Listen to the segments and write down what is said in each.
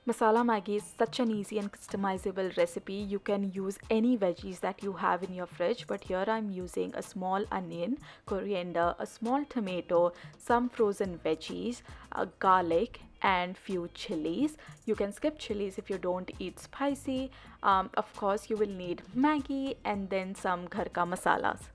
Masala Maggie is such an easy and customizable recipe. You can use any veggies that you have in your fridge, but here I'm using a small onion, coriander, a small tomato, some frozen veggies, a garlic, and few chilies. You can skip chilies if you don't eat spicy. Of course, you will need Maggie and then some ghar ka masalas.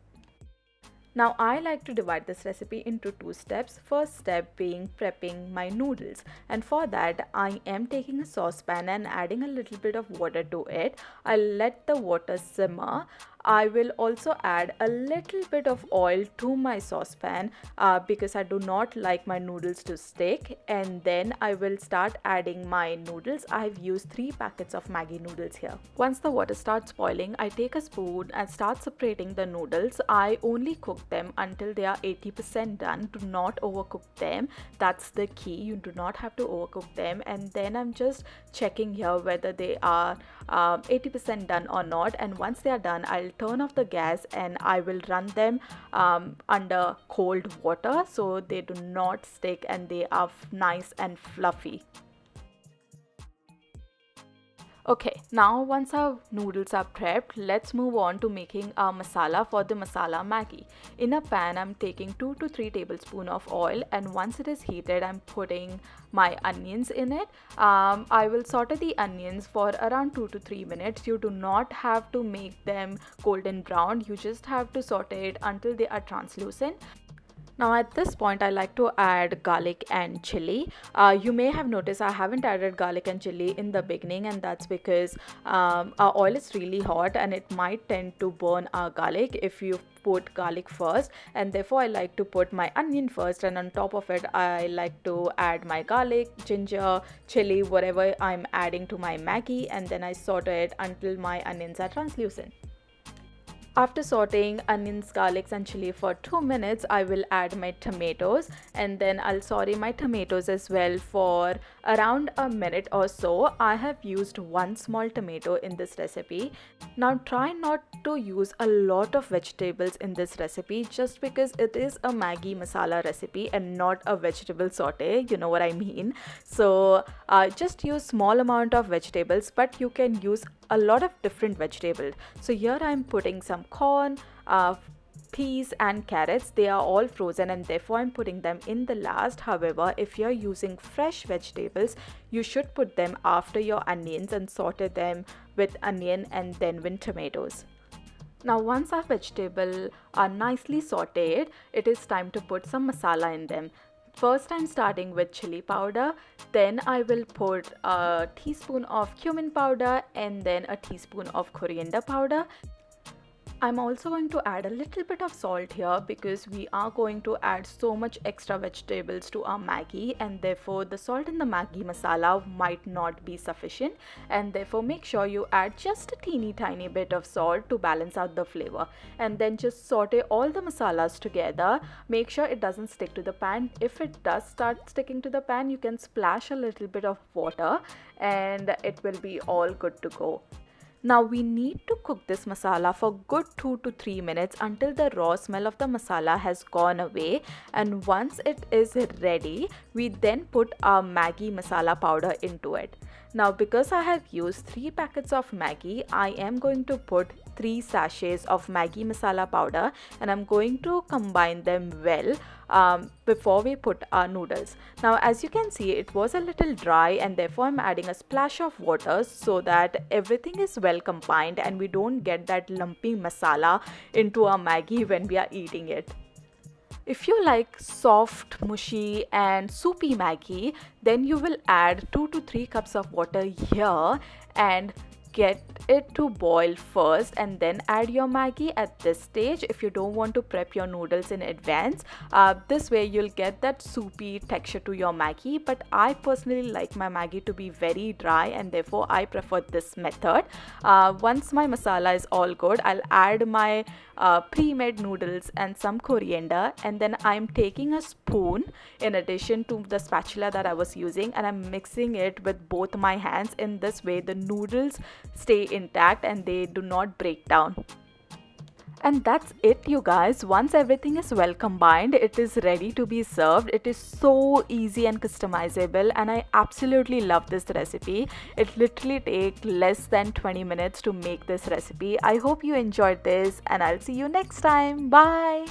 Now I like to divide this recipe into two steps. First step being prepping my noodles, and for that I am taking a saucepan and adding a little bit of water to it. I'll let the water simmer. I will also add a little bit of oil to my saucepan because I do not like my noodles to stick, and then I will start adding my noodles. I've used 3 packets of Maggi noodles here. Once the water starts boiling, I take a spoon and start separating the noodles. I only cook them until they are 80% done. Do not overcook them. That's the key. You do not have to overcook them. And then I'm just checking here whether they are 80% done or not. And once they are done, I'll turn off the gas and I will run them under cold water so they do not stick and they are nice and fluffy. Okay, now once our noodles are prepped, let's move on to making our masala for the masala Maggi. In a pan, I'm taking 2 to 3 tablespoons of oil, and once it is heated, I'm putting my onions in it. I will saute the onions for around 2 to 3 minutes. You do not have to make them golden brown. You just have to saute it until they are translucent. Now at this point I like to add garlic and chili. You may have noticed I haven't added garlic and chili in the beginning, and that's because our oil is really hot and it might tend to burn our garlic if you put garlic first, and therefore I like to put my onion first, and on top of it I like to add my garlic, ginger, chili, whatever I'm adding to my Maggi, and then I saute it until my onions are translucent. After sauteing onions, garlics and chili for 2 minutes, I will add my tomatoes, and then I'll saute my tomatoes as well for around a minute or so. I have used 1 small tomato in this recipe. Now try not to use a lot of vegetables in this recipe just because it is a Maggi masala recipe and not a vegetable saute, you know what I mean. So just use small amount of vegetables, but you can use a lot of different vegetables. So here I'm putting some corn, peas and carrots. They are all frozen and therefore I'm putting them in the last. However, if you're using fresh vegetables, you should put them after your onions and saute them with onion and then with tomatoes. Now once our vegetables are nicely sauteed, it is time to put some masala in them. First I'm starting with chili powder, then I will put a teaspoon of cumin powder and then a teaspoon of coriander powder. I'm also going to add a little bit of salt here because we are going to add so much extra vegetables to our Maggi, and therefore the salt in the Maggi masala might not be sufficient, and therefore make sure you add just a teeny tiny bit of salt to balance out the flavor, and then just saute all the masalas together. Make sure it doesn't stick to the pan. If it does start sticking to the pan, you can splash a little bit of water and it will be all good to go. Now we need to cook this masala for good 2 to 3 minutes until the raw smell of the masala has gone away, and once it is ready, we then put our Maggi masala powder into it. Now because I have used 3 packets of Maggi, I am going to put 3 sachets of Maggi masala powder, and I'm going to combine them well before we put our noodles. Now as you can see, it was a little dry and therefore I'm adding a splash of water so that everything is well combined and we don't get that lumpy masala into our Maggi when we are eating it. If you like soft, mushy and soupy Maggi, then you will add 2 to 3 cups of water here and get it to boil first and then add your Maggi at this stage if you don't want to prep your noodles in advance. This way you'll get that soupy texture to your Maggi, but I personally like my Maggi to be very dry and therefore I prefer this method. Once my masala is all good, I'll add my pre-made noodles and some coriander, and then I'm taking a spoon in addition to the spatula that I was using and I'm mixing it with both my hands. In this way the noodles stay intact and they do not break down. And that's it, you guys. Once everything is well combined, it is ready to be served. It is so easy and customizable, and I absolutely love this recipe. It literally takes less than 20 minutes to make this recipe. I hope you enjoyed this, and I'll see you next time. Bye.